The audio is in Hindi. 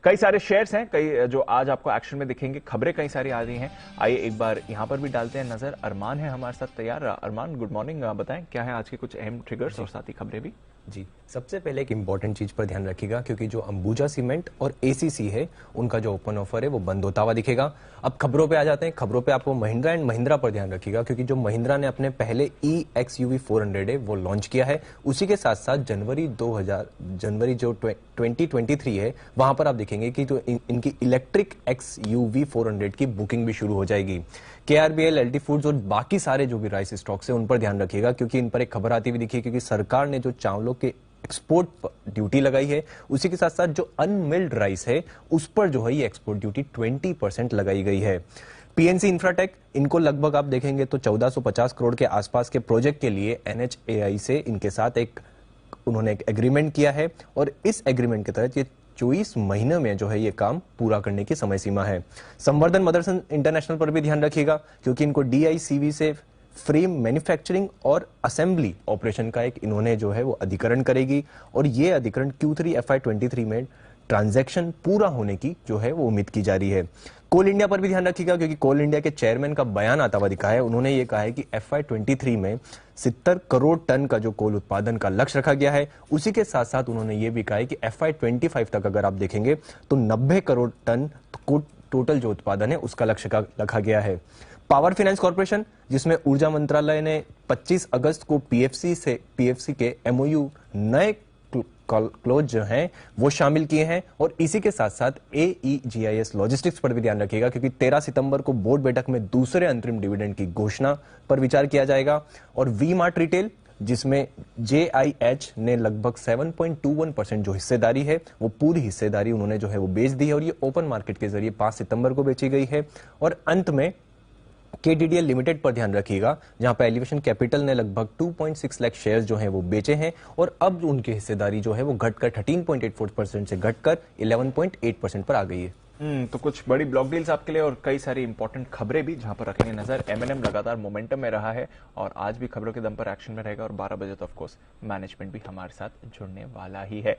कई सारे शेयर्स हैं, कई जो आज आपको एक्शन में दिखेंगे, खबरें कई सारी आ रही हैं। आइए एक बार यहां पर भी डालते हैं नजर। अरमान है हमारे साथ तैयार। अरमान, गुड मॉर्निंग। बताएं क्या है आज के कुछ अहम ट्रिगर्स और साथ ही खबरें भी। जी, सबसे पहले एक इंपॉर्टेंट चीज पर ध्यान रखिएगा, क्योंकि जो अंबुजा सीमेंट और एसीसी है उनका जो ओपन ऑफर है वो बंद होता हुआ दिखेगा। अब खबरों पे आ जाते हैं। खबरों पे आपको महिंद्रा एंड महिंद्रा पर ध्यान रखिएगा, क्योंकि जो महिंद्रा ने अपने पहले EXUV 400 है वो लॉन्च किया है। उसी के साथ साथ जनवरी जो 2023 है वहां पर आप देखेंगे कि जो इनकी इलेक्ट्रिक XUV 400 की बुकिंग भी शुरू हो जाएगी। KRBL, LT फूड्स और बाकी सारे जो भी राइस स्टॉक्स है उन पर ध्यान रखिएगा, क्योंकि इन पर एक खबर आती हुई दिखी, क्योंकि सरकार ने जो चावलों के एक्सपोर्ट पर ड्यूटी लगाई है, उसी के साथ साथ जो अनमिल्ड राइस है उस पर जो है ये एक्सपोर्ट ड्यूटी 20% लगाई गई है। PNC इंफ्राटेक, इनको लगभग आप देखेंगे तो 1450 करोड़ के आसपास के प्रोजेक्ट के लिए NHAI से इनके साथ उन्होंने एक एग्रीमेंट किया है, और इस एग्रीमेंट के तहत ये 24 महीने में जो है ये काम पूरा करने की समय सीमा है। संवर्धन मदरसन इंटरनेशनल पर भी ध्यान रखिएगा, क्योंकि इनको DICV से फ्रेम मैन्युफैक्चरिंग और असेंबली ऑपरेशन का एक इन्होंने जो है वो अधिकरण करेगी, और ये अधिकरण Q3 FY23 में ट्रांजैक्शन पूरा होने की जो है वो उम्मीद की जा रही है। कोल इंडिया पर भी ध्यान रखिएगा, क्योंकि कोल इंडिया के चेयरमैन का बयान आता हुआ दिखा है। उन्होंने ये कहा है कि FY23 में 70 करोड़ टन का जो कोल उत्पादन का लक्ष्य रखा गया है। उसी के साथ साथ उन्होंने ये भी कहा है कि FY25 तक अगर आप देखेंगे तो 90 करोड़ टन को टोटल जो उत्पादन है उसका लक्ष्य रखा गया है। पावर फाइनेंस कॉर्पोरेशन, जिसमें ऊर्जा मंत्रालय ने 25 अगस्त को PFC के MOU नए क्लोज जो हैं वो शामिल किए हैं, और इसी के साथ साथ AEGIS लॉजिस्टिक्स पर भी ध्यान रखिएगा, क्योंकि 13 सितंबर को बोर्ड बैठक में दूसरे अंतरिम डिविडेंड की घोषणा पर विचार किया जाएगा। और V-Mart रिटेल, जिसमें JIH ने लगभग 7.21% जो हिस्सेदारी है वो पूरी हिस्सेदारी उन्होंने जो है वो बेच दी है, और ये ओपन मार्केट के जरिए 5 सितंबर को बेची गई है। और अंत में KDDL लिमिटेड पर ध्यान रखिएगा, जहां पर एलिवेशन कैपिटल ने लगभग 2.6 लाख शेयर्स जो हैं वो बेचे हैं, और अब उनकी हिस्सेदारी जो है वो घटकर 13.84% से घटकर 11.8% पर आ गई है। तो कुछ बड़ी ब्लॉक डील्स आपके लिए और कई सारी इंपॉर्टेंट खबरें भी जहां पर रखेंगे नजर। M&M लगातार मोमेंटम में रहा है और आज भी खबरों के दम पर एक्शन में रहेगा, और 12 बजे तो ऑफकोर्स मैनेजमेंट भी हमारे साथ जुड़ने वाला ही है।